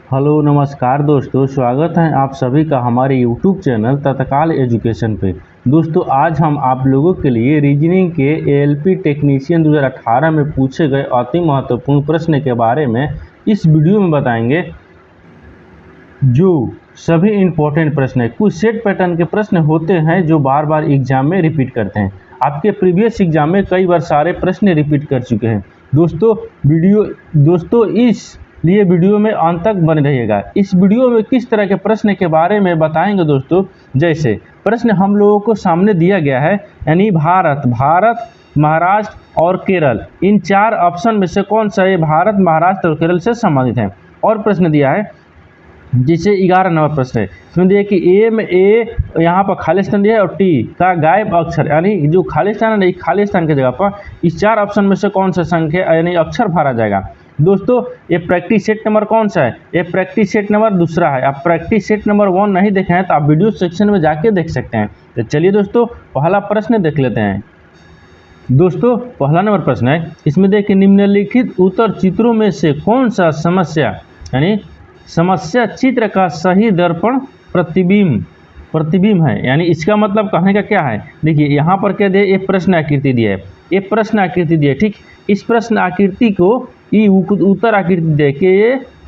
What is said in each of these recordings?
Hello नमस्कार दोस्तों, स्वागत है आप सभी का हमारे यूट्यूब चैनल तत्काल एजुकेशन पे। दोस्तों आज हम आप लोगों के लिए रीजनिंग के एएलपी टेक्नीशियन 2018 में पूछे गए अति महत्वपूर्ण प्रश्न के बारे में इस वीडियो में बताएंगे। जो सभी इम्पोर्टेंट प्रश्न है, कुछ सेट पैटर्न के प्रश्न होते हैं जो बार बार एग्जाम में रिपीट करते हैं। आपके प्रीवियस एग्जाम में कई बार सारे प्रश्न रिपीट कर चुके हैं। दोस्तों इसलिए वीडियो में अंत तक बने रहिएगा। इस वीडियो में किस तरह के प्रश्न के बारे में बताएंगे दोस्तों, जैसे प्रश्न हम लोगों को सामने दिया गया है, यानी भारत, महाराष्ट्र और केरल, इन चार ऑप्शन में से कौन सा ये भारत, महाराष्ट्र और केरल से संबंधित है। और प्रश्न दिया है जिसे 11 नंबर प्रश्न है, इसमें दिया कि ए में ए यहाँ पर खालिस्तान दिया है और टी का गायब अक्षर, यानी जो खालिस्तान है खालिस्तान की जगह पर इस चार ऑप्शन में से कौन सा संख्या यानी अक्षर भरा जाएगा। दोस्तों ये प्रैक्टिस सेट नंबर कौन सा है, ये प्रैक्टिस सेट नंबर दूसरा है। आप प्रैक्टिस सेट नंबर 1 नहीं देखे हैं तो आप वीडियो सेक्शन में जाके देख सकते हैं। तो चलिए दोस्तों पहला प्रश्न देख लेते हैं। दोस्तों पहला नंबर प्रश्न है, इसमें देखिए निम्नलिखित उत्तर चित्रों में से कौन सा समस्या चित्र का सही दर्पण प्रतिबिंब है, यानी इसका मतलब कहने का क्या है। देखिए यहाँ पर क्या दिया, ये प्रश्न आकृति दिया है, ये प्रश्न आकृति दिया है, ठीक। इस प्रश्न आकृति को ये उत्तर आकृति दिया कि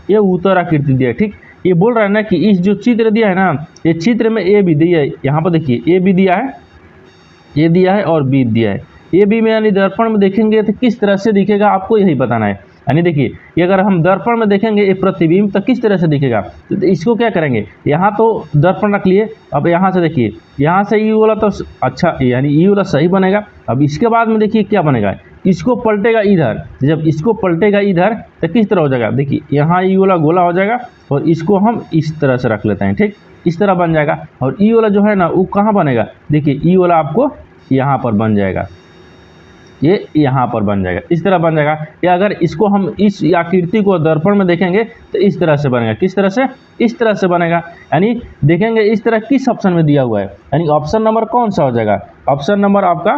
ये उत्तर आकृति दिया है, ठीक। ये बोल रहा है ना कि इस जो चित्र दिया है ना, ये चित्र में ए भी दिया है, यहाँ पर देखिए ए भी दिया है, ए दिया है और बी दिया है। ए बी में यानी दर्पण में देखेंगे तो किस तरह से दिखेगा आपको यही बताना है। यानी देखिए ये अगर हम दर्पण में देखेंगे ये प्रतिबिंब तो किस तरह से दिखेगा, तो इसको क्या करेंगे, यहाँ तो दर्पण रख लिए, अब यहाँ से देखिए यहाँ से ई वाला तो अच्छा यानी ई वाला सही बनेगा। अब इसके बाद में देखिए क्या बनेगा, इसको पलटेगा इधर, जब इसको पलटेगा इधर तो किस तरह हो जाएगा, देखिए यहाँ ई वाला गोला हो जाएगा और इसको हम इस तरह से रख लेते हैं, ठीक। इस तरह बन जाएगा और ई वाला जो है ना वो कहाँ बनेगा, देखिए ई वाला आपको यहाँ पर बन जाएगा, ये यहाँ पर बन जाएगा, इस तरह बन जाएगा। या अगर इसको हम इस आकृति को दर्पण में देखेंगे तो इस तरह से बनेगा, किस तरह से, इस तरह से बनेगा। यानी देखेंगे इस तरह किस ऑप्शन में दिया हुआ है, यानी ऑप्शन नंबर कौन सा हो जाएगा, ऑप्शन नंबर आपका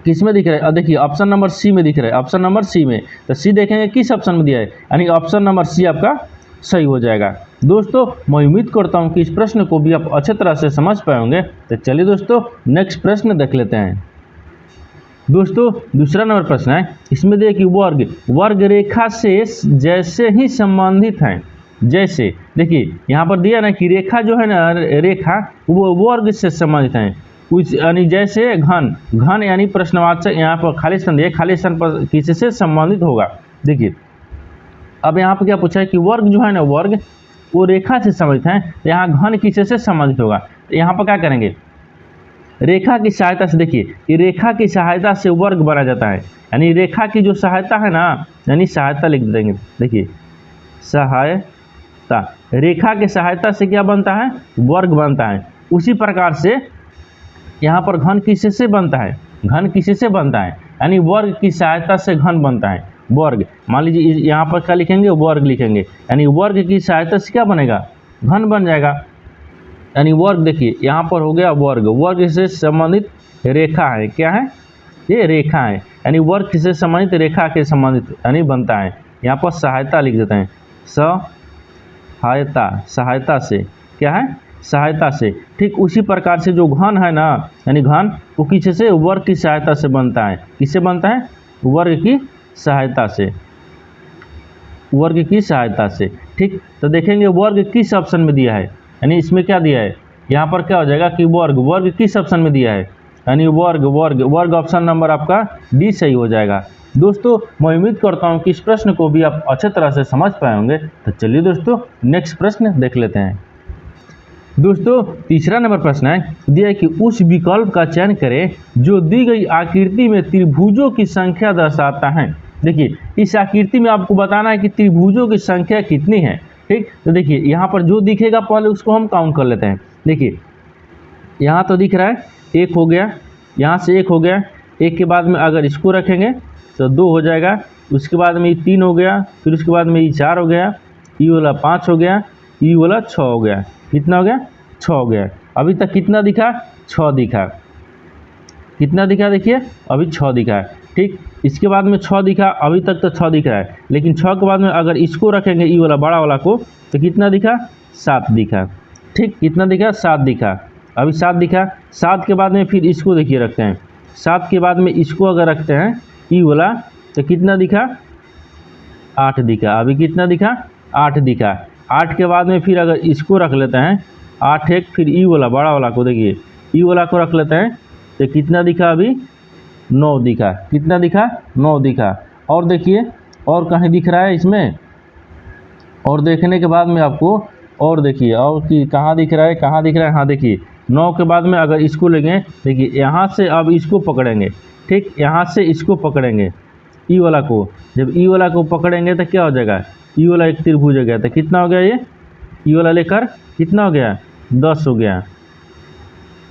किस में दिख रहा है, देखिए ऑप्शन नंबर सी में दिख रहा है, ऑप्शन नंबर सी में, तो सी देखेंगे किस ऑप्शन में दिया है, यानी ऑप्शन नंबर सी आपका सही हो जाएगा। दोस्तों मैं उम्मीद करता हूँ कि इस प्रश्न को भी आप अच्छे तरह से समझ पाए होंगे। तो चलिए दोस्तों नेक्स्ट प्रश्न देख लेते हैं। दोस्तों दूसरा नंबर प्रश्न है, इसमें देखिए वर्ग रेखा से जैसे ही संबंधित हैं, जैसे देखिए यहाँ पर दिया ना कि रेखा जो है ना, रेखा वो वर्ग से संबंधित हैं, कुछ यानी जैसे घन यानी प्रश्नवाचक यहाँ पर खालिस्तान दिया, खालिस्तान पर किससे संबंधित होगा। देखिए अब यहाँ पर क्या पूछा है कि वर्ग जो है ना, वर्ग वो रेखा से संबंधित हैं, तो यहाँ घन किससे संबंधित होगा। तो यहाँ पर क्या करेंगे, रेखा की सहायता से, देखिए ये रेखा की सहायता से वर्ग बना जाता है, यानी रेखा की जो सहायता है ना, यानी सहायता लिख देंगे, देखिए सहायता, रेखा की सहायता से क्या बनता है, वर्ग बनता है। उसी प्रकार से यहाँ पर घन किससे बनता है, घन किससे बनता है, यानी वर्ग की सहायता से घन बनता है। वर्ग मान लीजिए यहाँ पर क्या लिखेंगे, वर्ग लिखेंगे, यानी वर्ग की सहायता से क्या बनेगा, घन बन जाएगा। यानी वर्ग देखिए यहाँ पर हो गया वर्ग से संबंधित रेखा है, क्या है ये रेखा है, यानी वर्ग से संबंधित रेखा के संबंधित यानी बनता है। यहाँ पर सहायता लिख देते हैं, सहायता से, क्या है, सहायता से, ठीक। उसी प्रकार से जो घन है ना, यानी घन वो किससे, वर्ग की सहायता से बनता है, किससे बनता है, वर्ग की सहायता से, वर्ग की सहायता से, ठीक। तो देखेंगे वर्ग किस ऑप्शन में दिया है, यानी इसमें क्या दिया है, यहाँ पर क्या हो जाएगा कि वर्ग किस ऑप्शन में दिया है, यानी वर्ग ऑप्शन नंबर आपका डी सही हो जाएगा। दोस्तों मैं उम्मीद करता हूँ कि इस प्रश्न को भी आप अच्छे तरह से समझ पाए होंगे। तो चलिए दोस्तों नेक्स्ट प्रश्न देख लेते हैं। दोस्तों तीसरा नंबर प्रश्न है, दिया है कि उस विकल्प का चयन करें जो दी गई आकृति में त्रिभुजों की संख्या दर्शाता है। देखिए इस आकृति में आपको बताना है कि त्रिभुजों की संख्या कितनी है, ठीक। तो देखिए यहाँ पर जो दिखेगा पहले उसको हम काउंट कर लेते हैं। देखिए यहाँ तो दिख रहा है एक हो गया, यहाँ से एक हो गया, एक के बाद में अगर इसको रखेंगे तो 2 हो जाएगा, उसके बाद में ये 3 हो गया, फिर उसके बाद में ये 4 हो गया, ये वाला 5 हो गया, ये वाला 6 हो गया, कितना हो गया, 6 हो गया। अभी तक कितना दिखा, 6 दिखा, कितना दिखा, देखिए अभी 6 दिखा, ठीक। इसके बाद में 6 दिखा, अभी तक तो 6 दिख रहा है, लेकिन 6 के बाद में अगर इसको रखेंगे ई वाला बड़ा वाला को तो कितना दिखा, 7 दिखा। ठीक, कितना दिखा, 7 दिखा। अभी 7 दिखा। 7 के बाद में फिर इसको देखिए रखते हैं, 7 के बाद में इसको अगर रखते हैं ई वाला तो कितना दिखा, 8 दिखा। अभी कितना दिखा, 8 दिखा। 8 के बाद में फिर अगर इसको रख लेते हैं 8 एक, फिर ई वाला बड़ा वाला को देखिए ई वाला को रख लेते हैं तो कितना दिखा, अभी 9 दिखा। कितना दिखा, 9 दिखा। और देखिए और कहीं दिख रहा है इसमें, और देखने के बाद में आपको और देखिए और कि कहाँ दिख रहा है, कहाँ दिख रहा है, हाँ देखिए 9 के बाद में अगर इसको लेंगे, देखिए यहाँ से अब इसको पकड़ेंगे। ठीक, यहाँ से इसको पकड़ेंगे ई वाला को। जब ई वाला को पकड़ेंगे तो क्या हो जाएगा, ई वाला एक त्रिभुज हो गया। तो कितना हो गया, ये ई वाला लेकर कितना हो गया, 10 हो गया।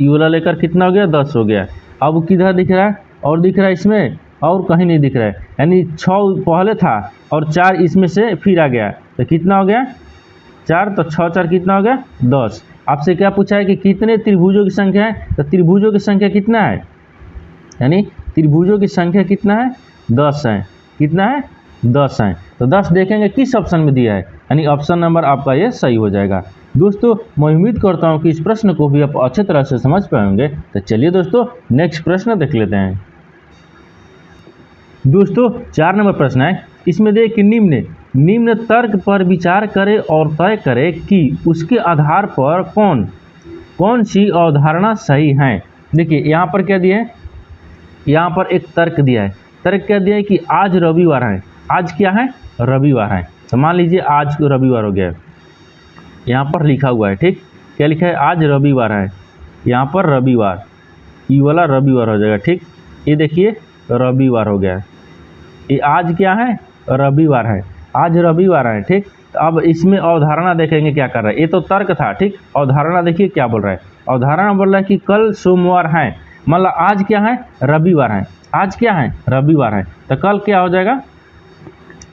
ई वाला लेकर कितना हो गया, 10 हो गया। अब किधर दिख रहा है, और दिख रहा है इसमें, और कहीं नहीं दिख रहा है। यानी 6 पहले था और 4 इसमें से फिर आ गया तो कितना हो गया, 4। तो 6 4 कितना हो गया, 10। आपसे क्या पूछा है कि कितने त्रिभुजों की संख्या है, तो त्रिभुजों की संख्या कितना है, यानी त्रिभुजों की संख्या कितना है, 10 है। कितना है, 10 है। तो 10 देखेंगे किस ऑप्शन में दिया है, यानी ऑप्शन नंबर आपका ये सही हो जाएगा। दोस्तों मैं उम्मीद करता हूँ कि इस प्रश्न को भी आप अच्छे तरह से समझ पाएंगे। तो चलिए दोस्तों नेक्स्ट प्रश्न देख लेते हैं। दोस्तों 4 नंबर प्रश्न है, इसमें देखिए कि निम्न तर्क पर विचार करें और तय करें कि उसके आधार पर कौन सी अवधारणा सही है। देखिए यहाँ पर क्या दिया है, यहाँ पर एक तर्क दिया है। तर्क क्या दिया है कि आज रविवार है। आज क्या है, रविवार है। तो मान लीजिए आज को रविवार हो गया, यहाँ पर लिखा हुआ है। ठीक, क्या लिखा है, आज रविवार है। यहाँ पर रविवार, ई वाला रविवार हो जाएगा। ठीक, ये देखिए रविवार हो गया। ये आज क्या है, रविवार है। आज रविवार है। ठीक, तो अब इसमें अवधारणा देखेंगे क्या कर रहा है। ये तो तर्क था। ठीक, अवधारणा देखिए क्या बोल रहा है। अवधारणा बोल रहा है कि कल सोमवार है, मतलब आज क्या है, रविवार है। आज क्या है, रविवार है। तो कल क्या हो जाएगा,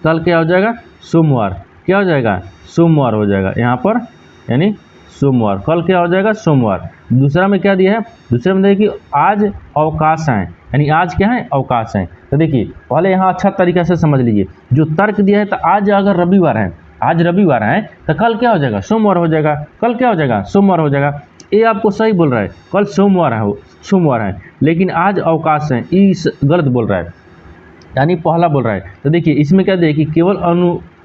कल क्या हो जाएगा, सोमवार। क्या हो जाएगा, सोमवार हो जाएगा यहाँ पर, यानी सोमवार। कल क्या हो जाएगा, सोमवार। दूसरा में क्या दिया है, दूसरे में देखिए कि आज अवकाश है, यानी आज क्या है, अवकाश है। तो देखिए पहले यहाँ अच्छा तरीक़ा से समझ लीजिए, जो तर्क दिया है तो आज अगर रविवार है, आज रविवार है तो कल क्या हो जाएगा, सोमवार हो जाएगा। कल क्या हो जाएगा, सोमवार हो जाएगा। ये आपको सही बोल रहा है, कल सोमवार है, लेकिन आज अवकाश है, इस गलत बोल रहा है, यानी पहला बोल रहा है। तो देखिए इसमें क्या देखिए केवल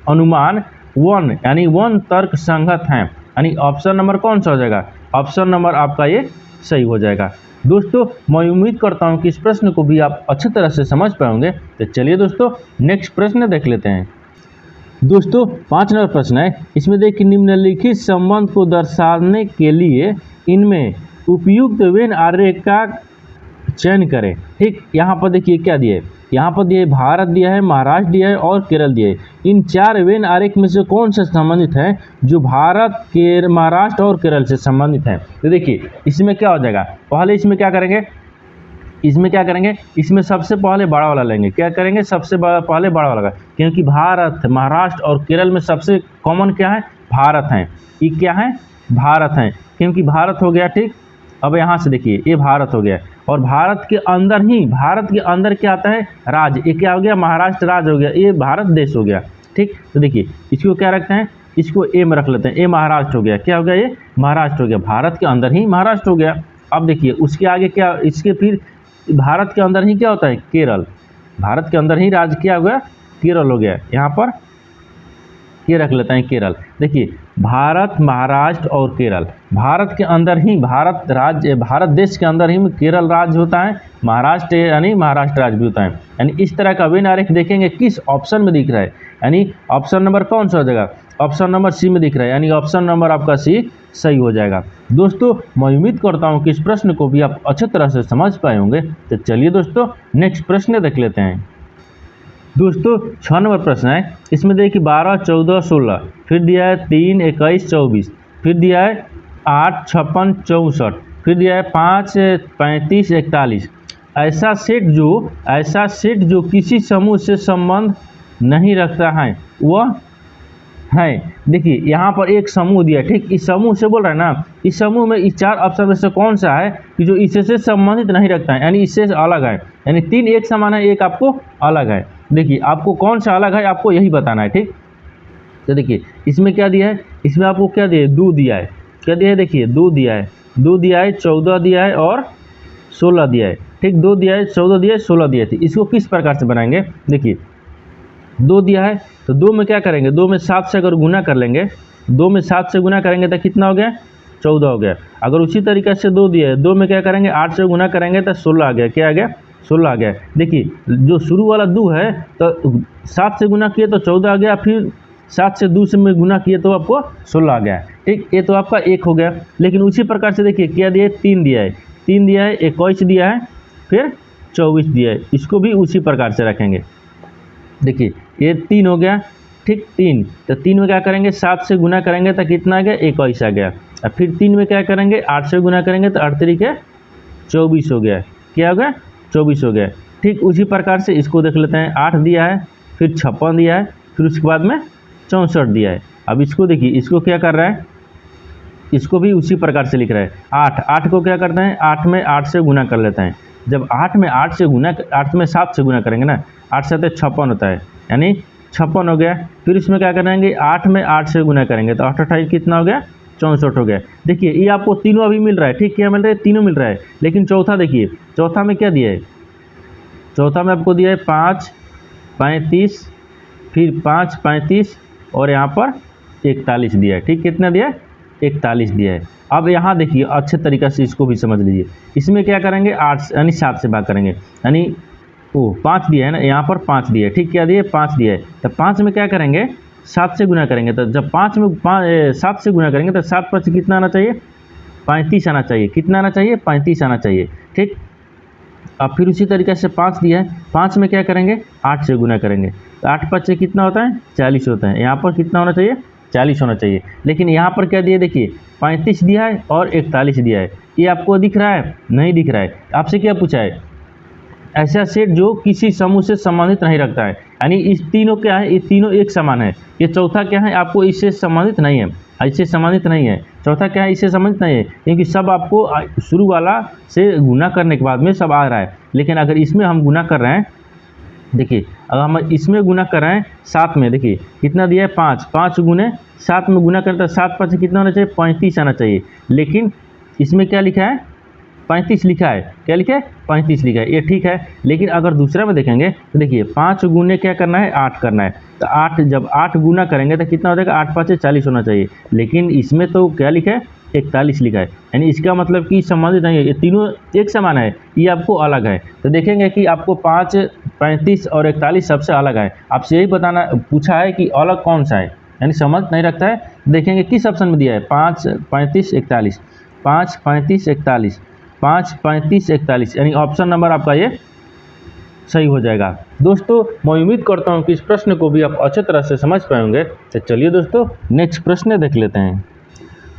अनुमान 1 यानी 1 तर्क संगत है, यानी ऑप्शन नंबर कौन सा हो जाएगा, ऑप्शन नंबर आपका ये सही हो जाएगा। दोस्तों मैं उम्मीद करता हूँ कि इस प्रश्न को भी आप अच्छी तरह से समझ पाएंगे। तो चलिए दोस्तों नेक्स्ट प्रश्न देख लेते हैं। दोस्तों 5 नंबर प्रश्न है, इसमें देखिए निम्नलिखित संबंध को दर्शाने के लिए इनमें उपयुक्त वेन आरेख का चयन करें। ठीक, यहाँ पर देखिए क्या दिया है, यहाँ पर दिया है भारत दिया है, महाराष्ट्र दिया है और केरल दिया है। इन 4 वेन आरेख में से कौन से संबंधित है, जो भारत के महाराष्ट्र और केरल से संबंधित है। तो देखिए इसमें क्या हो जाएगा, पहले इसमें क्या करेंगे, इसमें सबसे पहले बड़ा वाला लेंगे। क्या करेंगे, सबसे पहले बड़ा वाला, क्योंकि भारत, महाराष्ट्र और केरल में सबसे कॉमन क्या है, भारत है। ये क्या है, भारत है, क्योंकि भारत हो गया। ठीक, अब यहाँ से देखिए ये भारत हो गया, और भारत के अंदर क्या आता है, राज्य। ये क्या हो गया, महाराष्ट्र राज्य हो गया, ये भारत देश हो गया। ठीक, तो देखिए इसको क्या रखते हैं, इसको ए में रख लेते हैं। ये महाराष्ट्र हो गया, क्या हो गया, ये महाराष्ट्र हो गया, भारत के अंदर ही महाराष्ट्र हो गया। अब देखिए उसके आगे क्या, इसके फिर भारत के अंदर ही क्या होता है, केरल। भारत के अंदर ही राज्य क्या हो गया, केरल हो गया। यहाँ पर ये रख लेते हैं केरल। देखिए भारत, महाराष्ट्र और केरल, भारत के अंदर ही भारत राज्य, भारत देश के अंदर ही केरल राज्य होता है, महाराष्ट्र यानी महाराष्ट्र राज्य भी होता है। यानी इस तरह का वेन आरेख देखेंगे किस ऑप्शन में दिख रहा है, यानी ऑप्शन नंबर कौन सा हो जाएगा, ऑप्शन नंबर सी में दिख रहा है, यानी ऑप्शन नंबर आपका सी सही हो जाएगा। दोस्तों मैं उम्मीद करता हूँ कि इस प्रश्न को भी आप अच्छे तरह से समझ पाए होंगे। तो चलिए दोस्तों नेक्स्ट प्रश्न देख लेते हैं। दोस्तों 6 नंबर प्रश्न है, इसमें देखिए 12, 14, 16, फिर दिया है 3, 21, 24, फिर दिया है 8, 56, 64, फिर दिया है 5, 35, 41। ऐसा सेट जो किसी समूह से संबंध नहीं रखता है है। देखिए यहाँ पर एक समूह दिया है, ठीक, इस समूह से बोल रहा है ना, इस समूह में इस 4 ऑप्शन में से कौन सा है कि जो इससे संबंधित नहीं रखता है, यानी इससे अलग है, यानी 3 एक समान है, एक आपको अलग है। देखिए आपको कौन सा अलग है आपको यही बताना है, ठीक। तो देखिए इसमें क्या दिया है, इसमें आपको क्या दिया है, 2 दिया है, क्या दिया है, देखिए 2 दिया है, 2 दिया है, 14 दिया है और 16 दिया है, ठीक, 2 दिया है, 14 दिया है, 16 दिया है। इसको किस प्रकार से बनाएंगे, देखिए 2 दिया है तो 2 में क्या करेंगे, 2 में 7 से अगर गुना कर लेंगे, 2 में 7 से गुना करेंगे तो कितना हो गया, 14 हो गया। अगर उसी तरीके से 2 दिया है, 2 में क्या करेंगे, 8 से गुना करेंगे तो 16 आ गया, क्या आ गया, 16 आ गया। देखिए जो शुरू वाला 2 है तो 7 से गुना किए तो 14 आ गया, फिर 7 से 2 से में गुना किए तो आपको 16 आ गया, ठीक। ये तो आपका 1 हो गया। लेकिन उसी प्रकार से देखिए क्या दिया है, 3 दिया है, 3 दिया है, 21 दिया है, फिर 24 दिया है, इसको भी उसी प्रकार से रखेंगे। देखिए ये 3 हो गया, ठीक, 3, तो 3 में क्या करेंगे, 7 से गुना करेंगे तो कितना आ गया, 21 आ गया। और फिर 3 में क्या करेंगे, 8 से गुना करेंगे तो 8 तरीके 24 हो गया, क्या हो गया, 24 हो गया, ठीक। उसी प्रकार से इसको देख लेते हैं, 8 दिया है, फिर 56 दिया है, फिर उसके बाद में 64 दिया है। अब इसको देखिए, इसको क्या कर रहा है, इसको भी उसी प्रकार से लिख रहा है, 8 को क्या करते हैं, 8 में 8 से गुना कर लेते हैं। जब 8 में 8 से गुना, 8 में 7 से गुना करेंगे ना, 8 से 56 होता है, यानी 56 हो गया। फिर इसमें क्या करेंगे, 8 में 8 से गुना करेंगे तो 8 28 कितना हो गया, 64 हो गया। देखिए ये आपको तीनों अभी मिल रहा है, ठीक, क्या मिल रहा है, तीनों मिल रहा है। लेकिन चौथा देखिए, चौथा में क्या दिया है, चौथा में आपको दिया है 5 35, फिर 5 35 और यहाँ पर 41 दिया है, ठीक, कितना दिया है, 41 दिया है। अब यहाँ देखिए अच्छे तरीक़े से इसको भी समझ लीजिए, इसमें क्या करेंगे, 8 यानी 7 से भाग करेंगे, यानी 5 दिया है ना, यहाँ पर 5 दिया है, ठीक, क्या दिया है, 5 दिया है। तो 5 में क्या करेंगे, 7 से गुना करेंगे, तो जब 5 में 7 से गुना करेंगे तो 7 पर से कितना आना चाहिए, 35 आना चाहिए, कितना आना चाहिए, 35 आना चाहिए, ठीक। अब फिर उसी तरीके से 5 दिया है, 5 में क्या करेंगे, 8 से गुना करेंगे तो 8 5 से कितना होता है, 40 होता है। यहाँ पर कितना होना चाहिए, 40 होना चाहिए। लेकिन यहाँ पर क्या दिया, देखिए 35 दिया है और 41 दिया है, ये आपको दिख रहा है, नहीं दिख रहा है। आपसे क्या पूछा है, ऐसा सेट जो किसी समूह से संबंधित नहीं रखता है, यानी इस तीनों क्या है, ये तीनों एक समान है। ये चौथा क्या है, आपको इससे संबंधित नहीं है, इससे संबंधित नहीं है। चौथा क्या है, इससे संबंधित नहीं है, क्योंकि सब आपको शुरू वाला से गुना करने के बाद में सब आ रहा है। लेकिन अगर इसमें हम गुना कर रहे हैं, देखिए अगर हम इसमें गुना कर रहे हैं 7 में, देखिए कितना दिया है, 5, 5 गुने 7 में गुना करता है, 7 5 कितना होना चाहिए, 35 आना चाहिए। लेकिन इसमें क्या लिखा है, 35 लिखा है, क्या लिखा है, 35 लिखा है, ये ठीक है। लेकिन अगर दूसरा में देखेंगे तो देखिए 5 गुने क्या करना है, 8 करना है, तो 8 जब 8 गुना करेंगे तो कितना हो जाएगा, 8 5 40 होना चाहिए। लेकिन इसमें तो क्या लिखा है, 41 लिखा है, यानी इसका मतलब कि संबंधित नहीं है, ये तीनों एक समान है, ये आपको अलग है। तो देखेंगे कि आपको 5 35 और 41 सबसे अलग है। आपसे यही बताना पूछा है कि अलग कौन सा है, यानी समझ नहीं रखता है। देखेंगे किस ऑप्शन में दिया है, 5 35 41, 5 35 41, 5 35 41, यानी ऑप्शन नंबर आपका ये सही हो जाएगा। दोस्तों मैं उम्मीद करता हूँ कि इस प्रश्न को भी आप अच्छे तरह से समझ पाएंगे। तो चलिए दोस्तों नेक्स्ट प्रश्न देख लेते हैं।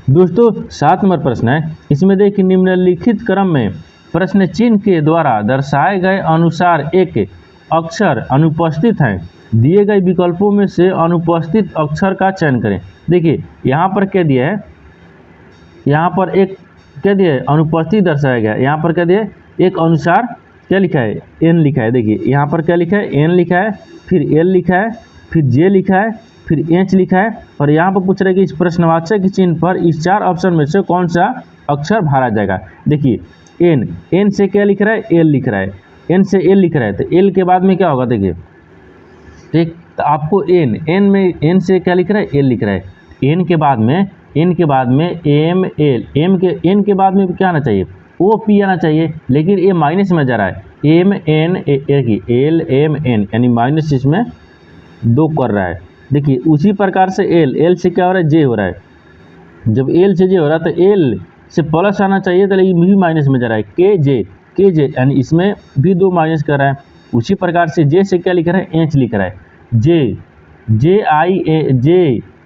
दोस्तों 7 नंबर प्रश्न है, इसमें देखिए निम्नलिखित क्रम में प्रश्न चिन्ह के द्वारा दर्शाए गए अनुसार एक अक्षर अनुपस्थित है, दिए गए विकल्पों में से अनुपस्थित अक्षर का चयन करें। देखिए यहाँ पर क्या दिया है, यहाँ पर एक क्या दिया है, अनुपस्थित दर्शाया गया। यहाँ पर क्या दिया है, एक अनुसार क्या लिखा है, एन लिखा है। देखिए यहाँ पर क्या लिखा है, एन लिखा है, फिर एल लिखा है, फिर जे लिखा है, फिर एच लिखा है। और यहाँ पर पूछ रहे कि इस प्रश्नवाचक चिन्ह पर इस 4 ऑप्शन में से कौन सा अक्षर भरा जाएगा। देखिए एन, एन से क्या लिख रहा है, एल लिख रहा है, एन से एल लिख रहा है, तो एल के बाद में क्या होगा, देखिए ठीक। तो आपको एन, एन में एन से क्या लिख रहा है, एल लिख रहा है, एन के बाद में एम एल, एन के बाद में क्या आना चाहिए, ओ पी आना चाहिए। लेकिन ये माइनस में जा रहा है, M N L M N, यानी माइनस इसमें 2 कर रहा है। देखिए उसी प्रकार से एल से क्या हो रहा है, जे हो रहा है। जब एल से जे हो रहा है तो एल से प्लस आना चाहिए, तो लेकिन भी माइनस में जा रहा है, के जे, यानी इसमें भी 2 माइनस कर रहा है। उसी प्रकार से जे से क्या लिख रहा है, एच लिख रहा है, जे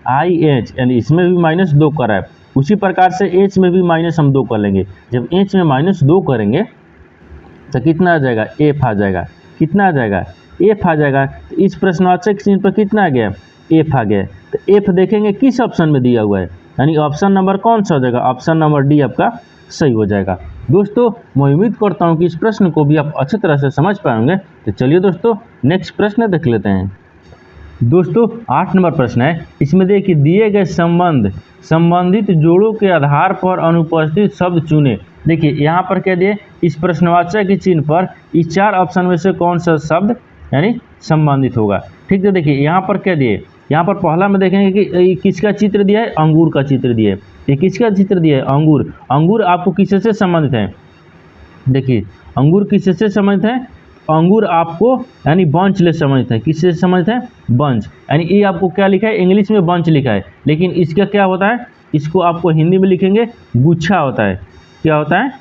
आई एच, यानी इसमें भी माइनस 2 कर रहा है। उसी प्रकार से एच में भी माइनस हम 2 कर लेंगे। जब एच में माइनस 2 करेंगे तो कितना आ जाएगा, एफ आ जाएगा, कितना आ जाएगा, एफ आ जाएगा। तो इस प्रश्नवाचक चिन्ह पर कितना आ गया, एफ आ गया है। तो एफ देखेंगे किस ऑप्शन में दिया हुआ है, यानी ऑप्शन नंबर कौन सा हो जाएगा, ऑप्शन नंबर डी आपका सही हो जाएगा। दोस्तों मैं उम्मीद करता हूँ कि इस प्रश्न को भी आप अच्छी तरह से समझ पाएंगे। तो चलिए दोस्तों नेक्स्ट प्रश्न देख लेते हैं। दोस्तों 8 नंबर प्रश्न है, इसमें देखिए दिए गए संबंधित जोड़ों के आधार पर अनुपस्थित शब्द चुने। देखिए यहाँ पर कह दिए इस प्रश्नवाचक के चिन्ह पर इस 4 ऑप्शन में से कौन सा शब्द यानी संबंधित होगा। ठीक है, देखिए यहाँ पर कह दिए, यहाँ पर पहला में देखेंगे कि किसका चित्र दिया है, अंगूर का चित्र दिया है। ये किसका चित्र दिया है, अंगूर। अंगूर आपको किससे संबंधित है, देखिए अंगूर किससे संबंधित है, अंगूर आपको यानी बंच ले संबंधित है। किससे संबंधित है, बंच। यानी ये आपको क्या लिखा है, इंग्लिश में बंच लिखा है, लेकिन इसका क्या होता है, इसको आपको हिंदी में लिखेंगे गुच्छा होता है। क्या होता है,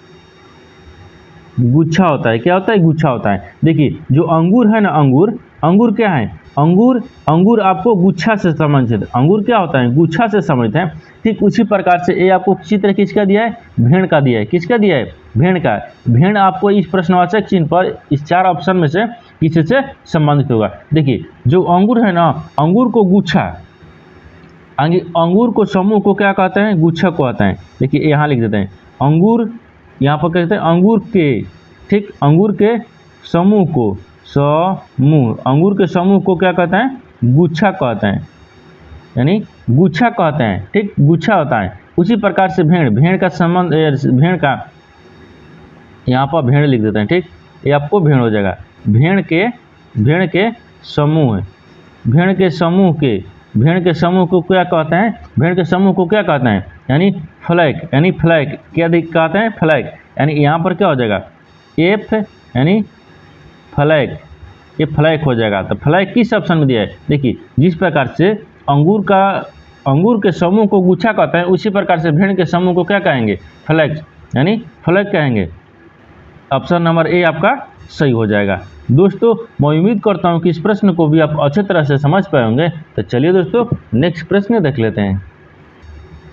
गुच्छा होता है। क्या होता है, गुच्छा होता है। देखिए जो अंगूर है ना, अंगूर क्या है, अंगूर आपको गुच्छा से संबंधित है। अंगूर क्या होता है, गुच्छा से संबंधित है। ठीक उसी प्रकार से ये आपको चित्र किसका दिया है, भेड़ का दिया है। किसका दिया है, भेड़ का। भेड़ आपको इस प्रश्नवाचक चिन्ह पर इस 4 ऑप्शन में से किससे संबंधित होगा। देखिए जो अंगूर है ना, अंगूर को गुच्छा, अंगूर को समूह को क्या कहते हैं, गुच्छा को कहते हैं। देखिए यहाँ लिख देते हैं अंगूर, यहाँ पर कहते हैं अंगूर के, ठीक अंगूर के समूह को, समूह, अंगूर के समूह को क्या कहते हैं, गुच्छा कहते हैं, यानी गुच्छा कहते हैं। ठीक गुच्छा होता है। उसी प्रकार से भेड़ का संबंध, भेड़ का यहाँ पर भेड़ लिख देते हैं। ठीक ये आपको भेड़ हो जाएगा। भेड़ के समूह, भेड़ के समूह को क्या कहते हैं, भेड़ के समूह को क्या कहते हैं, यानी फ्लैग, यानी फ्लैग क्या कहते हैं, फ्लैग। यानी यहाँ पर क्या हो जाएगा, एफ यानी फ्लैग, ये फ्लैग हो जाएगा। तो फ्लैग किस ऑप्शन में दिया है, देखिए जिस प्रकार से अंगूर के समूह को गुच्छा कहते हैं, उसी प्रकार से भेड़ के समूह को क्या कहेंगे, फ्लैग, यानी फ्लैग कहेंगे। ऑप्शन नंबर ए आपका सही हो जाएगा। दोस्तों मैं उम्मीद करता हूं कि इस प्रश्न को भी आप अच्छे तरह से समझ पाए होंगे। तो चलिए दोस्तों नेक्स्ट प्रश्न देख लेते हैं।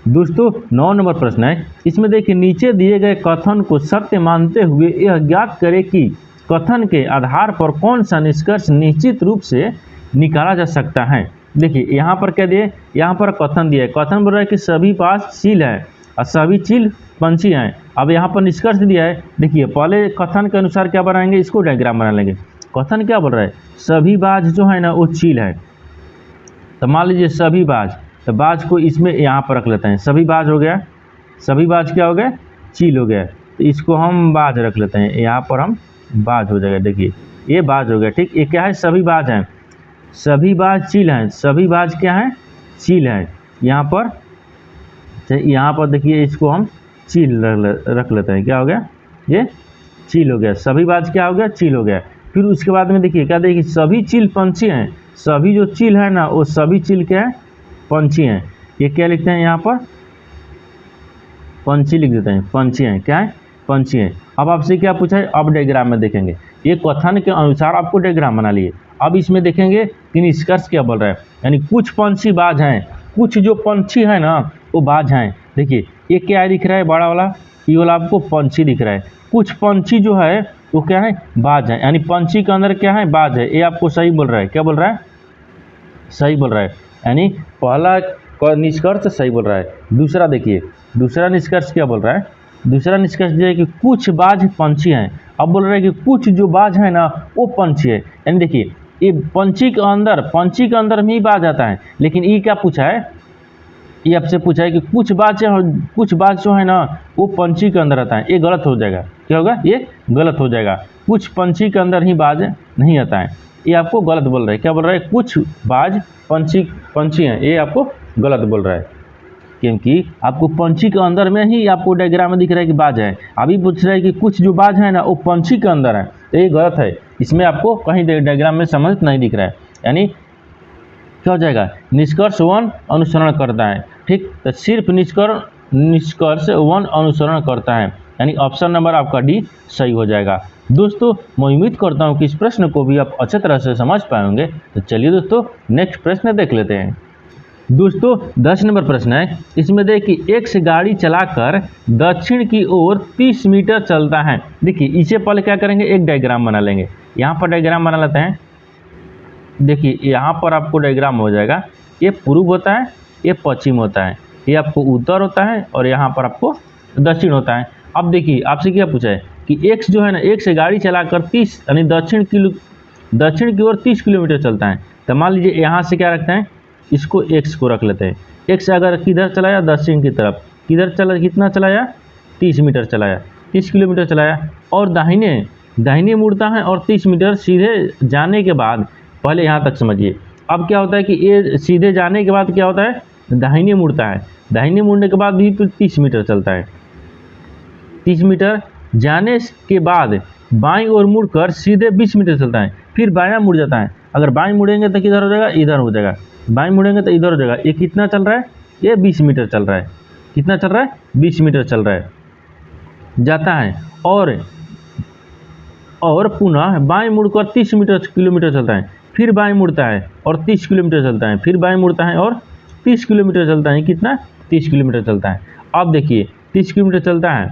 दोस्तों 9 नंबर प्रश्न है, इसमें देखिए नीचे दिए गए कथन को सत्य मानते हुए यह ज्ञात करें कि कथन के आधार पर कौन सा निष्कर्ष निश्चित रूप से निकाला जा सकता है। देखिए यहाँ पर क्या दिए, यहाँ पर कथन दिया है, कथन बोल रहा है कि सभी पास चील है और सभी चील पंछी हैं। अब यहाँ पर निष्कर्ष दिया है, देखिए पहले कथन के अनुसार क्या बनाएंगे, इसको डायग्राम बना लेंगे। कथन क्या बोल रहा है, सभी बाज जो है ना वो चील है। तो मान लीजिए सभी बाज, तो बाज को इसमें यहाँ पर रख लेते हैं, सभी बाज हो गया, सभी बाज क्या हो गया, चील हो गया। तो इसको हम बाज रख लेते हैं, यहाँ पर हम बाज हो जाएगा। देखिए ये बाज हो गया। ठीक ये क्या है, सभी बाज हैं, सभी बाज चील हैं, सभी बाज क्या है, चील है। यहाँ पर देखिए इसको हम चील रख लेते हैं। क्या हो गया, ये चील हो गया, सभी बाज क्या हो गया, चील हो गया। फिर उसके बाद में देखिए क्या, देखिए सभी चील पंछी हैं, सभी जो चील है ना वो सभी चील क्या है, पंछी हैं। ये क्या लिखते हैं, यहाँ पर पंछी लिख देते हैं, पंछी हैं, क्या है, पंछी हैं। अब आपसे क्या पूछा है, अब डायग्राम में देखेंगे, ये कथन के अनुसार आपको डायग्राम बना लिए। अब इसमें देखेंगे कि निष्कर्ष क्या बोल रहा है, यानी कुछ पंछी बाज हैं, कुछ जो पंछी है ना वो बाज हैं। देखिए ये क्या दिख रहा है, बड़ा वाला, ये वाला आपको पंछी दिख रहा है। कुछ पंछी जो है वो क्या है, बाज है, यानी पंछी के अंदर क्या है, बाज है। ये आपको सही बोल रहा है, क्या बोल रहा है, सही बोल रहा है, यानी पहला निष्कर्ष सही बोल रहा है। दूसरा देखिए, दूसरा निष्कर्ष क्या बोल रहा है, दूसरा निष्कर्ष ये है कि कुछ बाज पंछी हैं। अब बोल रहा है कि कुछ जो बाज है ना वो पंछी है, यानी देखिए ये पंछी के अंदर में ही बाज आता है। लेकिन ये क्या पूछा है, ये आपसे पूछा है कि कुछ बाज जो है ना वो पंछी के अंदर आता है। ये गलत हो जाएगा, क्या होगा, ये गलत हो जाएगा। कुछ पंछी के अंदर ही बाज नहीं आता है, ये आपको गलत बोल रहा है। क्या बोल रहा है, कुछ बाज पंछी हैं, ये आपको गलत बोल रहा है, क्योंकि आपको पंछी के अंदर में ही आपको डायग्राम में दिख रहा है कि बाज है। अभी पूछ रहा है कि कुछ जो बाज है ना वो पंछी के अंदर है, तो ये गलत है। इसमें आपको कहीं डायग्राम में समझ नहीं दिख रहा है, यानी क्या हो जाएगा, निष्कर्ष 1 अनुसरण करता है। ठीक, तो सिर्फ निष्कर्ष 1 अनुसरण करता है, यानी ऑप्शन नंबर आपका डी सही हो जाएगा। दोस्तों मैं उम्मीद करता हूँ कि इस प्रश्न को भी आप अच्छे तरह से समझ पाएंगे। तो चलिए दोस्तों नेक्स्ट प्रश्न देख लेते हैं। दोस्तों 10 नंबर प्रश्न है, इसमें देखिए एक से गाड़ी चलाकर दक्षिण की ओर 30 मीटर चलता है। देखिए इससे पहले क्या करेंगे, एक डायग्राम बना लेंगे। यहाँ पर डायग्राम बना लेते हैं, देखिए यहाँ पर आपको डायग्राम हो जाएगा, ये पूर्व होता है, ये पश्चिम होता है, ये आपको उत्तर होता है और यहाँ पर आपको दक्षिण होता है। अब देखिए आपसे क्या पूछा है कि x जो है ना, x से गाड़ी चलाकर 30 यानी दक्षिण की ओर 30 किलोमीटर चलता है। तो मान लीजिए यहाँ से क्या रखते हैं, इसको x को रख लेते हैं। x अगर किधर चलाया, दक्षिण की तरफ, किधर चला, कितना चलाया, 30 मीटर चलाया, 30 किलोमीटर चलाया। और दाहिने मुड़ता है और 30 मीटर सीधे जाने के बाद, पहले यहाँ तक समझिए। अब क्या होता है कि ये सीधे जाने के बाद क्या होता है, दाहिने मुड़ता है, दाहिने मुड़ने के बाद भी फिर 30 मीटर चलता है। 30 मीटर जाने के बाद बाईं ओर मुड़कर सीधे 20 मीटर चलता है, फिर बायां मुड़ जाता है। अगर बाईं मुड़ेंगे तो किधर हो जाएगा, इधर हो जाएगा, बाईं मुड़ेंगे तो इधर हो जाएगा। ये कितना चल रहा है, ये 20 मीटर चल रहा है। कितना चल रहा है, 20 मीटर चल रहा है, जाता है। और पुनः बाईं मुड़कर 30 किलोमीटर चलता है, फिर बाईं मुड़ता है और 30 किलोमीटर चलता है, फिर बाईं मुड़ता है और 30 किलोमीटर चलता है। कितना, 30 किलोमीटर चलता है। अब देखिए 30 किलोमीटर चलता है,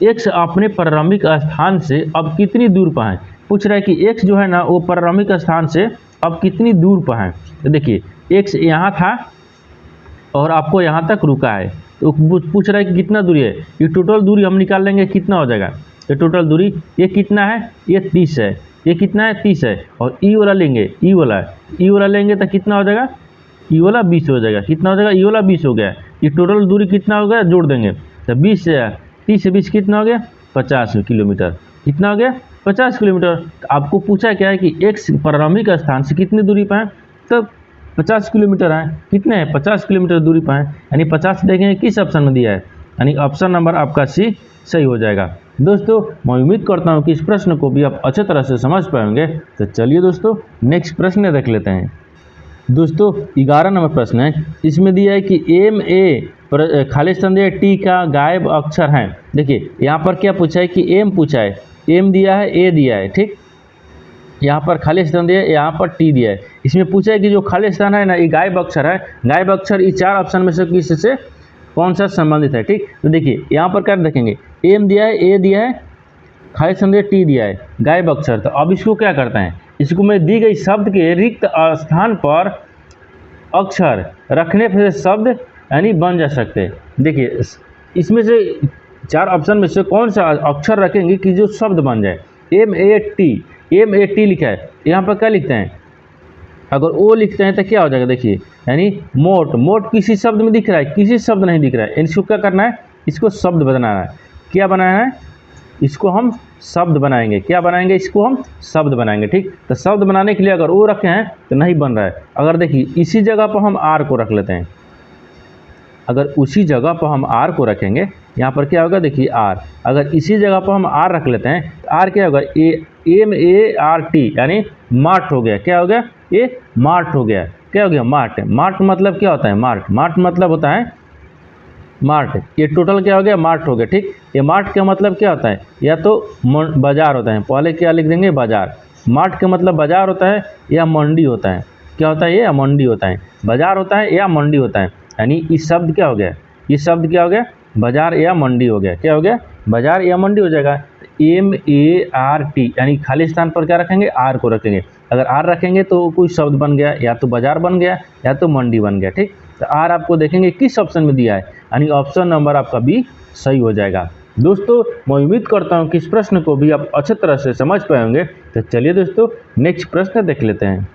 x अपने प्रारंभिक स्थान से अब कितनी दूर पर है। पूछ रहा है कि x जो है ना वो प्रारंभिक स्थान से अब कितनी दूर पर है। तो देखिए x यहाँ था और आपको यहाँ तक रुका है, तो पूछ रहा है कि कितना दूरी है। ये टोटल दूरी हम निकाल लेंगे, कितना हो जाएगा, ये टोटल दूरी ये कितना है, ये 30 है, ये कितना है, 30 है। और ई वाला लेंगे, ई वाला लेंगे तो कितना हो जाएगा, ई वाला 20 हो जाएगा। कितना हो जाएगा, ई वाला 20 हो गया। ये टोटल दूरी कितना हो गया, जोड़ देंगे तो 20 से 30 से 20 कितना हो गया, 50 किलोमीटर। कितना हो गया, 50 किलोमीटर। तो आपको पूछा क्या है कि x प्रारंभिक स्थान से कितनी दूरी पर है, तो 50 किलोमीटर है। कितने हैं, 50 किलोमीटर दूरी पर है, यानी 50 देखेंगे किस ऑप्शन में दिया है, यानी ऑप्शन नंबर आपका सी सही हो जाएगा। दोस्तों मैं उम्मीद करता हूँ कि इस प्रश्न को भी आप अच्छे तरह से समझ पाएंगे। तो चलिए दोस्तों नेक्स्ट प्रश्न देख लेते हैं। दोस्तों 11 नंबर प्रश्न है, इसमें दिया है कि एम ए खाली स्थान दिया टी का गायब अक्षर है। देखिए यहाँ पर क्या पूछा है कि एम पूछा है, एम दिया है, ए दिया है, ठीक। यहाँ पर खाली स्थान दिया है, यहाँ पर टी दिया है। इसमें पूछा है कि जो खाली स्थान है ना ये गायब अक्षर है, गायब अक्षर इस 4 ऑप्शन में से किससे कौन सा संबंधित है, ठीक। तो देखिए यहाँ पर क्या देखेंगे, एम दिया है, ए दिया है, खाली स्थान दिया, टी दिया है, गायब अक्षर। तो अब इसको क्या करते हैं, इसको मैं दी गई शब्द के रिक्त स्थान पर अक्षर रखने से शब्द यानी बन जा सकते हैं। देखिए इसमें से 4 ऑप्शन में से कौन सा अक्षर रखेंगे कि जो शब्द बन जाए। एम ए टी लिखा है, यहाँ पर क्या लिखते हैं, अगर ओ लिखते हैं तो क्या हो जाएगा, देखिए यानी मोट किसी शब्द में दिख रहा है, किसी शब्द नहीं दिख रहा है। इसको क्या करना है, इसको शब्द बनाना है। क्या बनाना है, इसको हम शब्द बनाएंगे। क्या बनाएंगे, इसको हम शब्द बनाएंगे, ठीक। तो शब्द बनाने के लिए अगर ओ रखे हैं तो नहीं बन रहा है। अगर देखिए इसी जगह पर हम आर को रख लेते हैं, अगर उसी जगह पर हम आर को रखेंगे, यहाँ पर क्या होगा, देखिए आर, अगर इसी जगह पर हम आर रख लेते हैं तो आर क्या होगा, एम ए आर टी यानी मार्ट हो गया। क्या हो गया, ये मार्ट हो गया। क्या हो गया, मार्ट मतलब क्या होता है, मार्ट मतलब होता है मार्ट। ये टोटल क्या हो गया, मार्ट हो गया, ठीक। ये मार्ट का मतलब क्या होता है, या तो बाजार होता है, पहले क्या लिख देंगे, बाजार। मार्ट का मतलब बाजार होता है या मंडी होता है। क्या होता है, ये मंडी होता है, बाजार होता है या मंडी होता है। यानी इस शब्द क्या हो गया, ये शब्द क्या हो गया, बाजार या मंडी हो गया। क्या हो गया, बाजार या मंडी हो जाएगा। एम ए आर टी यानी खाली स्थान पर क्या रखेंगे, आर को रखेंगे। अगर आर रखेंगे तो कोई शब्द बन गया, या तो बाजार बन गया या तो मंडी बन गया, ठीक। तो आर आपको देखेंगे किस ऑप्शन में दिया है, यानी ऑप्शन नंबर आपका बी सही हो जाएगा। दोस्तों मैं उम्मीद करता हूँ कि इस प्रश्न को भी आप अच्छे तरह से समझ पाएंगे। तो चलिए दोस्तों नेक्स्ट प्रश्न देख लेते हैं।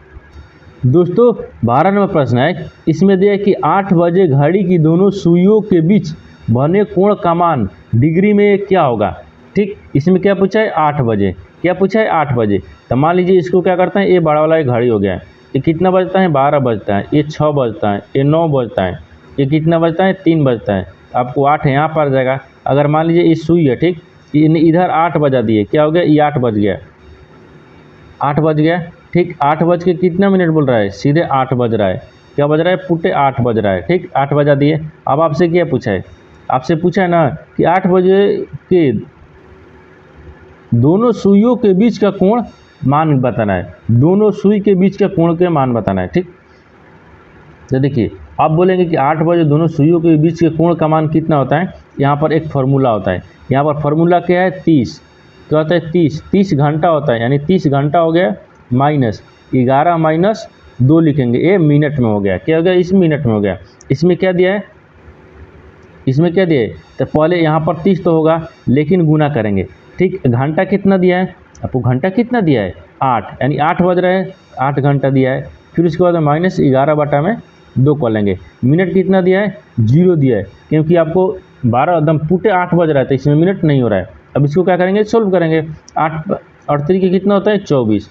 दोस्तों 12 नंबर प्रश्न है, इसमें दिया है कि 8 बजे घड़ी की दोनों सुइयों के बीच बने कोण का मान डिग्री में क्या होगा, ठीक। इसमें क्या पूछा है, 8 बजे। क्या पूछा है, 8 बजे। तो मान लीजिए इसको क्या करते हैं, ये बड़ा वाला एक घड़ी हो गया, ये कितना बजता है, 12 बजता है, ये 6 बजता है, ये 9 बजता है, ये कितना बजता है, 3 बजता है। आपको 8 यहाँ पर आ जाएगा। अगर मान लीजिए ये सुई है, ठीक, इधर 8 बजा दिए, क्या हो गया, ये 8 बज गया, 8 बज गया, ठीक। 8 बज के कितना मिनट बोल रहा है, सीधे 8 बज रहा है। क्या बज रहा है, पुटे 8 बज रहा है, ठीक। 8 बजा दिए। अब आपसे क्या पूछा है, आपसे पूछा है ना कि 8 बजे के दोनों सुइयों के बीच का कोण मान बताना है, दोनों सुई के बीच का कोण के मान बताना है, ठीक। तो देखिए आप बोलेंगे कि 8 बजे दोनों सुइयों के बीच के कोण का मान कितना होता है। यहाँ पर एक फार्मूला होता है, यहाँ पर फार्मूला क्या है, 30। क्या होता है, 30 घंटा होता है, यानी 30 घंटा हो गया माइनस 11 माइनस 2 लिखेंगे, ये मिनट में हो गया। क्या हो गया, इस मिनट में हो गया। इसमें क्या दिया है, इसमें क्या दिया है, तो पहले यहाँ पर 30 तो होगा, लेकिन गुना करेंगे। ठीक, घंटा कितना दिया है आपको, घंटा कितना दिया है 8, यानी 8 बज रहे हैं, 8 घंटा दिया है। फिर उसके बाद माइनस 11 बटा में 2 कर लेंगे। मिनट कितना दिया है, 0 दिया है, क्योंकि आपको 12 एकदम पुटे 8 बज रहा है, तो इसमें मिनट नहीं हो रहा है। अब इसको क्या करेंगे, सोल्व करेंगे। 8 और 3 के कितना होता है 24,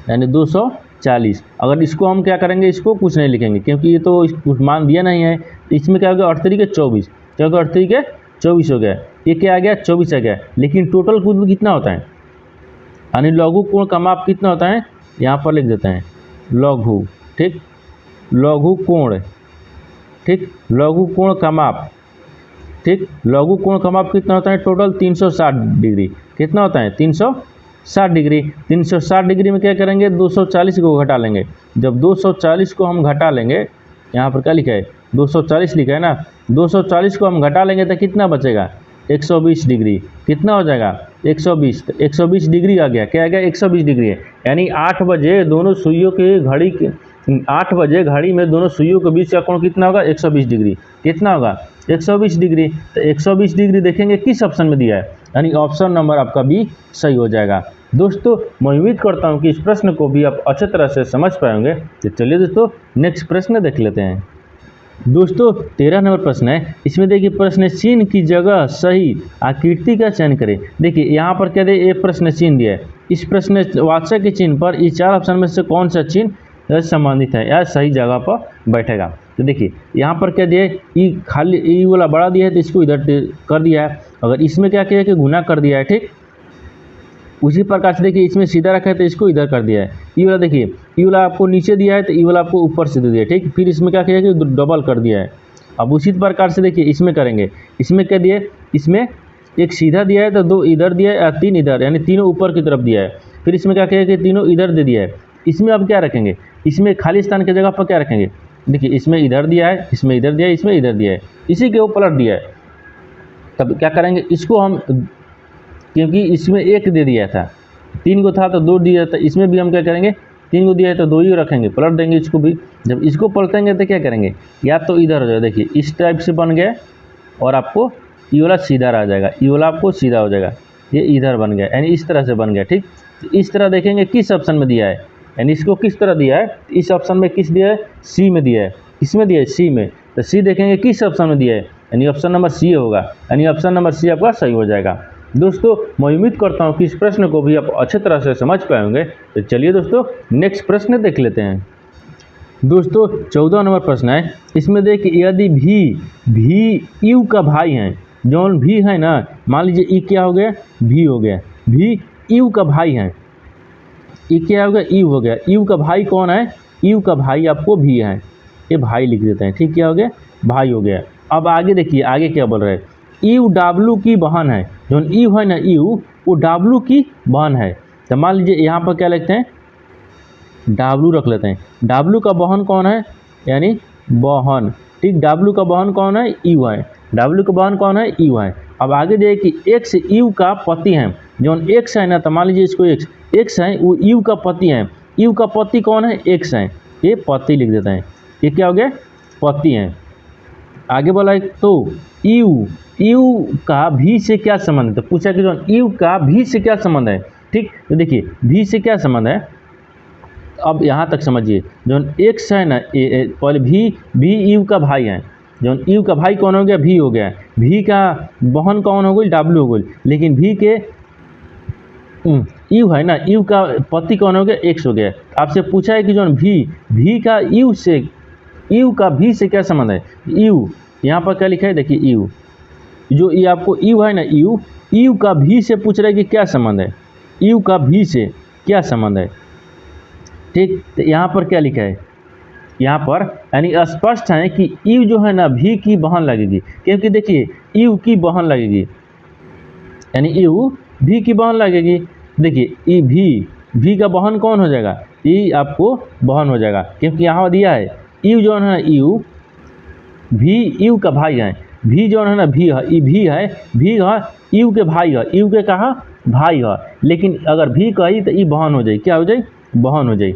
यानी 240। अगर इसको हम क्या करेंगे, इसको कुछ नहीं लिखेंगे, क्योंकि ये तो कुछ मान दिया नहीं है। इसमें क्या हो गया, 8 के 24, क्या हो गया, 8 के 24 हो गया। ये क्या आ गया, 24 आ गया। लेकिन टोटल कुल कितना होता है, यानी लघु कोण का माप कितना होता है, यहाँ पर लिख देते हैं लघु। ठीक, लघु कोण, ठीक, लघु कोण का माप। ठीक, लघु कोण का माप कितना होता है, टोटल 360 डिग्री। कितना होता है, 360 डिग्री। 360 डिग्री में क्या करेंगे, 240 को घटा लेंगे। जब 240 को हम घटा लेंगे, यहाँ पर क्या लिखा है, 240 लिखा है ना, 240 को हम घटा लेंगे तो कितना बचेगा, 120 डिग्री। कितना हो जाएगा, 120। तो 120 डिग्री आ गया। क्या आ गया, 120 डिग्री है। यानी 8 बजे दोनों सुइयों की घड़ी के 8 बजे घड़ी में दोनों सुइयों के बीच का कोण कितना होगा, 120 डिग्री। कितना होगा, 120 डिग्री। तो 120 डिग्री देखेंगे किस ऑप्शन में दिया है, यानी ऑप्शन नंबर आपका बी सही हो जाएगा। दोस्तों मैं उम्मीद करता हूँ कि इस प्रश्न को भी आप अच्छे तरह से समझ पाएंगे। तो चलिए दोस्तों नेक्स्ट प्रश्न देख लेते हैं। दोस्तों 13 नंबर प्रश्न है। इसमें देखिए प्रश्न चिन्ह की जगह सही आकृति का चयन करें। देखिए यहाँ पर क्या दिया, ये प्रश्न चिन्ह दिया है। इस प्रश्न वाचक के चिन्ह पर इस 4 ऑप्शन में से कौन सा चिन्ह संबंधित है या सही जगह पर बैठेगा। तो देखिए यहाँ पर क्या दिया है, ई खाली ई वाला बड़ा दिया है तो इसको इधर कर दिया है। अगर इसमें क्या किया है कि गुना कर दिया है। ठीक, उसी प्रकार से देखिए इसमें सीधा रखा है तो इसको इधर कर दिया है। ई वाला देखिए, ई वाला आपको नीचे दिया है तो ई वाला आपको ऊपर से दे दिया है। ठीक, फिर इसमें क्या किया है कि डबल कर दिया है। अब उसी प्रकार से देखिए इसमें करेंगे। इसमें क्या दिया है, इसमें एक सीधा दिया है तो 2 इधर दिया है और 3 इधर, यानी तीनों ऊपर की तरफ दिया है। फिर इसमें क्या किया है कि तीनों इधर दे दिया है। इसमें अब क्या रखेंगे, इसमें खाली स्थान की जगह पर क्या रखेंगे, देखिए इसमें इधर दिया है, इसमें इधर दिया है, इसमें इधर दिया है, इसी के ऊपर पलट दिया है। तब क्या करेंगे, इसको हम, क्योंकि इसमें 1 दे दिया था, 3 को था तो 2 दिया था, इसमें भी हम क्या करेंगे, 3 को दिया है तो 2 ही रखेंगे, पलट देंगे इसको भी। जब इसको पलटेंगे तो क्या करेंगे, या तो इधर हो जाए, देखिए इस टाइप से बन गया और आपको ये वाला सीधा रह जाएगा, ये वाला आपको सीधा हो जाएगा, ये इधर बन गया, यानी इस तरह से बन गया। ठीक, तो इस तरह देखेंगे किस ऑप्शन में दिया है, यानी इसको किस तरह दिया है, इस ऑप्शन में किस दिया है, सी में दिया है। इसमें दिया है सी में, तो सी देखेंगे किस ऑप्शन में दिया है, यानी ऑप्शन नंबर सी होगा, यानी ऑप्शन नंबर सी आपका सही हो जाएगा। दोस्तों मैं उम्मीद करता हूँ कि इस प्रश्न को भी आप अच्छे तरह से समझ पाएंगे। तो चलिए दोस्तों नेक्स्ट प्रश्न देख लेते हैं। दोस्तों 14 नंबर प्रश्न है। इसमें देखिए यदि भी यू का भाई है, जौन भी है ना, मान लीजिए ई क्या हो गया, भी हो गया, भी यू का भाई है, ई क्या हो गया, यू हो गया। यू का भाई कौन है, यू का भाई आपको भी है, ये भाई लिख देते हैं। ठीक, क्या हो गया, भाई हो गया। अब आगे देखिए आगे क्या बोल रहे हैं, यू डब्लू की बहन है, जो यू है ना, यू वो डब्लू की बहन है। तो मान लीजिए यहाँ पर क्या लिखते हैं, डब्लू रख लेते हैं। डब्लू का बहन कौन है, यानी बहन। ठीक, डब्लू का बहन कौन है, यू है, डब्लू का बहन कौन है, यू है। अब आगे देखिए कि एक्स यू का पति है, जो एक्स है ना, तो मान लीजिए इसको एक्स है, वो यू का पति है। यू का पति कौन है, एक्स है, ये पति लिख देते हैं। ये क्या हो गया, पति है। आगे बोला है तो यू का भी से क्या संबंध है, तो पूछा कि जो यू का भी से क्या संबंध है। ठीक, तो देखिए भी से क्या संबंध है, अब यहाँ तक समझिए। जो एक्स है ना, पहले भी यू का भाई है, जो यू का भाई कौन हो गया, भी हो गया। भी का बहन कौन हो गई, डब्लू हो गई। लेकिन भी के यू है ना, यू का पति कौन हो गया, एक्स हो गया। आपसे पूछा है कि जो भी का यू का भी से क्या संबंध है। यू यहाँ पर क्या लिखा है, देखिए यू, जो ये आपको यू है ना, यू का भी से पूछ रहा है कि क्या संबंध है, यू का भी से क्या संबंध है। ठीक, तो यहाँ पर क्या लिखा है, यहाँ पर यानी स्पष्ट है कि यू जो है ना भी की बहन लगेगी, क्योंकि देखिए यू की बहन लगेगी, यानी यू भी की बहन लगेगी। देखिए ई भी का बहन कौन हो जाएगा, ई आपको बहन हो जाएगा, क्योंकि यहाँ दिया है यू जो है ना, यू भी यू का भाई है, भी जो है ना, भी है, ई भी है यू के भाई है, यू के कहा भाई है। लेकिन अगर भी कही तो ई बहन हो जाए, क्या हो जाए, बहन हो जाए,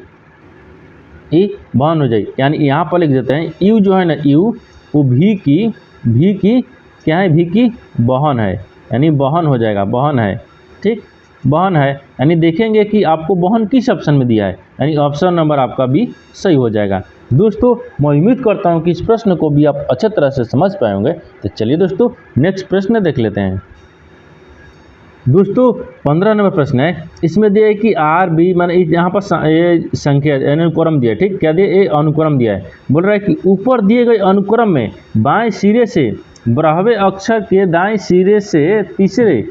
ई बहन हो जाए। यानी यहाँ पर लिख देते हैं यू जो है ना, यू वो भी की क्या है, भी की बहन है, यानी बहन हो जाएगा, बहन है, ठीक, बहन है। यानी देखेंगे कि आपको बहन किस ऑप्शन में दिया है, यानी ऑप्शन नंबर आपका भी सही हो जाएगा। दोस्तों मैं उम्मीद करता हूँ कि इस प्रश्न को भी आप अच्छे तरह से समझ पाए होंगे। तो चलिए दोस्तों नेक्स्ट प्रश्न देख लेते हैं। दोस्तों 15 नंबर प्रश्न है, इसमें दिया है कि आर बी माने यहाँ पर ये संख्या अनुक्रम दिया है, ठीक, क्या दिया, ये अनुक्रम दिया है। बोल रहा है कि ऊपर दिए गए अनुक्रम में बाएं सिरे से 12वें अक्षर के दाएं सिरे से तीसरे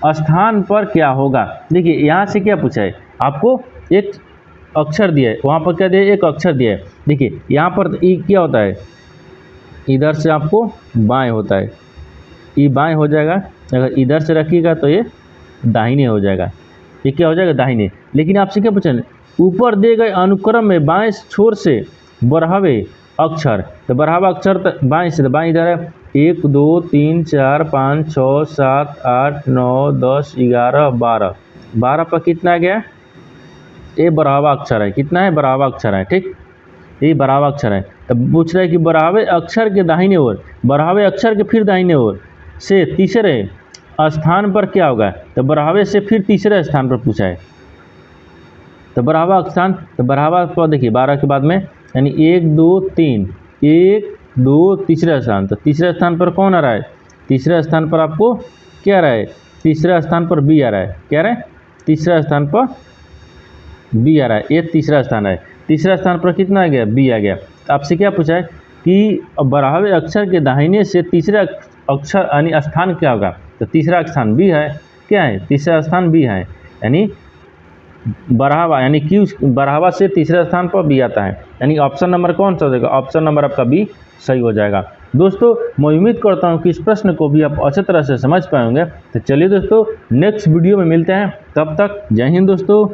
स्थान पर क्या होगा। देखिए यहाँ से क्या पूछा है, आपको एक अक्षर दिया है, वहाँ पर क्या दिया है, एक अक्षर दिया है। देखिए यहाँ पर ई क्या होता है, इधर से आपको बाएं होता है, ई बाएं हो जाएगा। अगर इधर से रखिएगा तो ये दाहिने हो जाएगा, ये क्या हो जाएगा, दाहिने। लेकिन आपसे क्या पूछा है, ऊपर दिए गए अनुक्रम में बाएं छोर से 12वें अक्षर, तो 12वां अक्षर तो बाएं से, तो बाएं इधर है 1 2 3 4 5 6 7 8 9 10 11 12, 12 पर कितना गया, ये 12वां अक्षर है, कितना है, 12वां अक्षर है, ठीक, ये 12वां अक्षर है। तब पूछ रहा है कि 12वें अक्षर के दाहिने ओर, 12वें अक्षर के फिर दाहिने ओर से तीसरे स्थान पर क्या होगा, तो 12वें से फिर तीसरे स्थान पर पूछा है। तो 12वां स्थान, तो 12वां पर देखिए 12 के बाद में यानी 1 2 3 1 2 तीसरा स्थान, तो तीसरे स्थान पर कौन आ रहा है, तीसरे स्थान पर आपको क्या आ रहा है, तीसरा स्थान पर बी आ रहा है, क्या आ रहा है, तीसरा स्थान पर बी आ रहा है, ये तीसरा स्थान है। तीसरा स्थान पर कितना आ गया, बी आ गया। तो आपसे क्या पूछा है कि 12वें अक्षर के दाहिने से तीसरा अक्षर यानी स्थान क्या होगा, तो तीसरा स्थान बी है, क्या है, तीसरा स्थान बी है, यानी 12वां यानी क्यू 12वां से तीसरे स्थान पर बी आता है, यानी ऑप्शन नंबर कौन सा हो जाएगा, ऑप्शन नंबर आपका बी सही हो जाएगा। दोस्तों मैं उम्मीद करता हूँ कि इस प्रश्न को भी आप अच्छे तरह से समझ पाएंगे। तो चलिए दोस्तों नेक्स्ट वीडियो में मिलते हैं, तब तक जय हिंद दोस्तों।